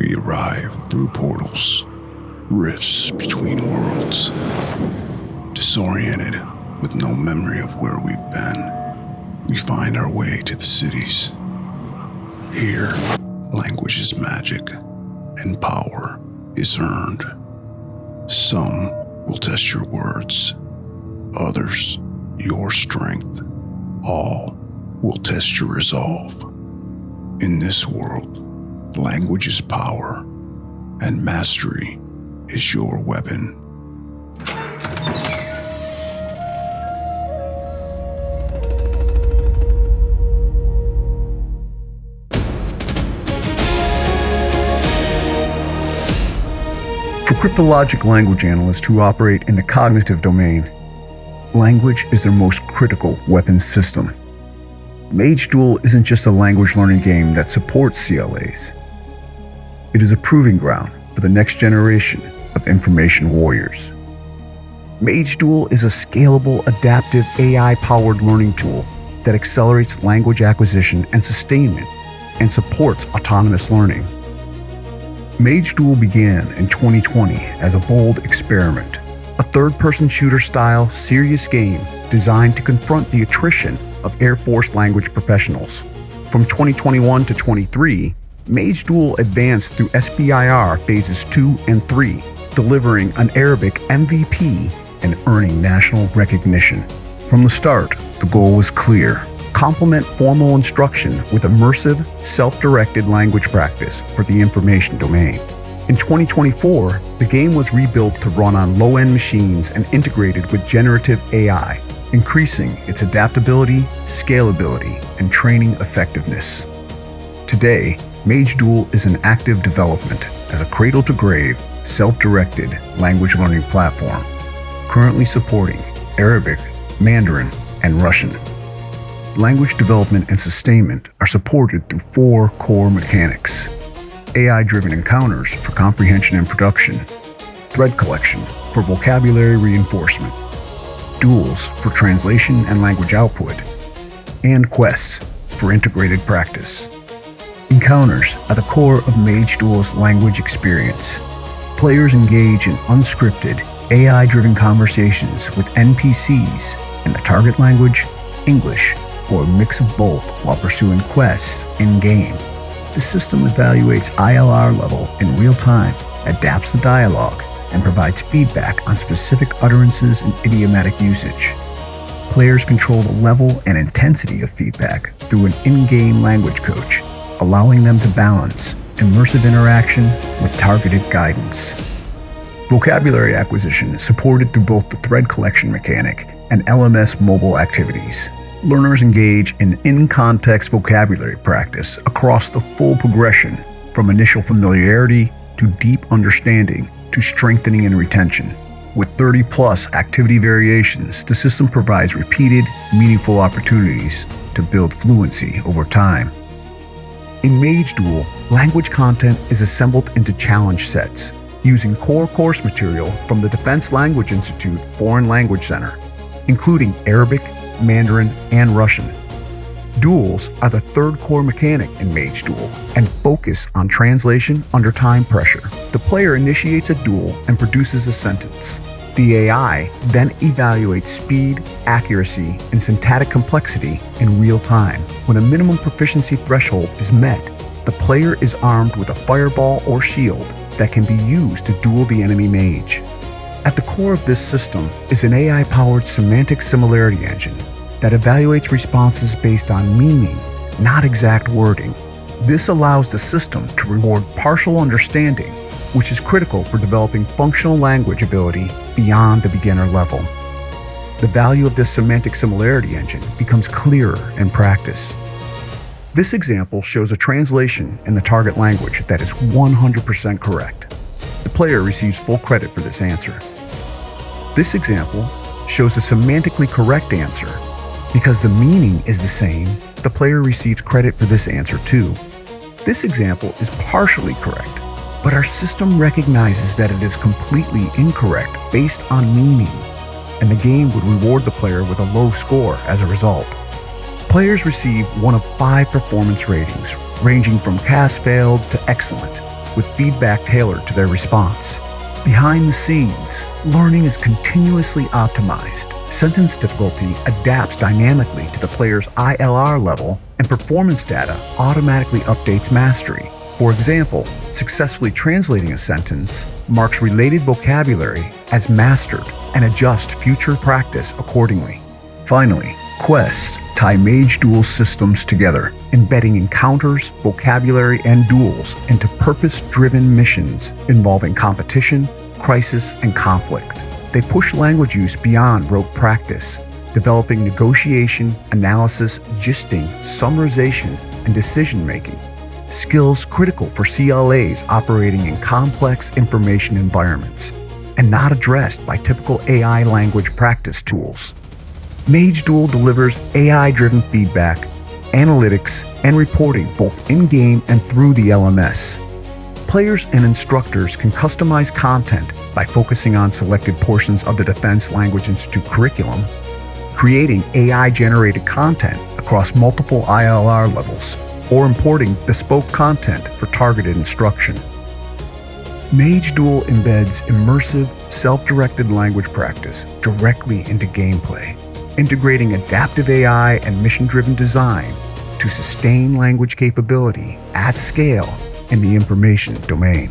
We arrive through portals, rifts between worlds. Disoriented, with no memory of where we've been, we find our way to the cities. Here, language is magic, and power is earned. Some will test your words, others your strength. All will test your resolve. In this world, language is power, and mastery is your weapon. For cryptologic language analysts who operate in the cognitive domain, language is their most critical weapons system. Mage Duel isn't just a language learning game that supports CLAs. It is a proving ground for the next generation of information warriors. Mage Duel is a scalable, adaptive, AI-powered learning tool that accelerates language acquisition and sustainment and supports autonomous learning. Mage Duel began in 2020 as a bold experiment, a third-person shooter-style serious game designed to confront the attrition of Air Force language professionals. From 2021 to 23, Mage Duel advanced through SBIR phases 2 and 3, delivering an Arabic MVP and earning national recognition. From the start, the goal was clear: complement formal instruction with immersive, self-directed language practice for the information domain. In 2024, the game was rebuilt to run on low-end machines and integrated with generative AI, increasing its adaptability, scalability, and training effectiveness. Today, Mage Duel is in active development as a cradle-to-grave, self-directed language learning platform, currently supporting Arabic, Mandarin, and Russian. Language development and sustainment are supported through 4 core mechanics: AI-driven encounters for comprehension and production, thread collection for vocabulary reinforcement, duels for translation and language output, and quests for integrated practice. Encounters are the core of Mage Duel's language experience. Players engage in unscripted, AI-driven conversations with NPCs in the target language, English, or a mix of both while pursuing quests in-game. The system evaluates ILR level in real time, adapts the dialogue, and provides feedback on specific utterances and idiomatic usage. Players control the level and intensity of feedback through an in-game language coach, allowing them to balance immersive interaction with targeted guidance. Vocabulary acquisition is supported through both the thread collection mechanic and LMS mobile activities. Learners engage in context vocabulary practice across the full progression, from initial familiarity to deep understanding to strengthening and retention. With 30+ activity variations, the system provides repeated, meaningful opportunities to build fluency over time. In Mage Duel, language content is assembled into challenge sets using core course material from the Defense Language Institute Foreign Language Center, including Arabic, Mandarin, and Russian. Duels are the third core mechanic in Mage Duel and focus on translation under time pressure. The player initiates a duel and produces a sentence. The AI then evaluates speed, accuracy, and syntactic complexity in real time. When a minimum proficiency threshold is met, the player is armed with a fireball or shield that can be used to duel the enemy mage. At the core of this system is an AI-powered semantic similarity engine that evaluates responses based on meaning, not exact wording. This allows the system to reward partial understanding, which is critical for developing functional language ability beyond the beginner level. The value of this semantic similarity engine becomes clearer in practice. This example shows a translation in the target language that is 100% correct. The player receives full credit for this answer. This example shows a semantically correct answer. Because the meaning is the same, the player receives credit for this answer too. This example is partially correct, but our system recognizes that it is completely incorrect based on meaning, and the game would reward the player with a low score as a result. Players receive one of 5 performance ratings, ranging from pass failed to excellent, with feedback tailored to their response. Behind the scenes, learning is continuously optimized. Sentence difficulty adapts dynamically to the player's ILR level, and performance data automatically updates mastery. For example, successfully translating a sentence marks related vocabulary as mastered and adjusts future practice accordingly. Finally, quests tie Mage Duel systems together, embedding encounters, vocabulary, and duels into purpose-driven missions involving competition, crisis, and conflict. They push language use beyond rote practice, developing negotiation, analysis, gisting, summarization, and decision-making, skills critical for CLAs operating in complex information environments, and not addressed by typical AI language practice tools. Mage Duel delivers AI-driven feedback, analytics, and reporting both in-game and through the LMS. Players and instructors can customize content by focusing on selected portions of the Defense Language Institute curriculum, creating AI-generated content across multiple ILR levels, or importing bespoke content for targeted instruction. Mage Duel embeds immersive, self-directed language practice directly into gameplay, integrating adaptive AI and mission-driven design to sustain language capability at scale in the information domain.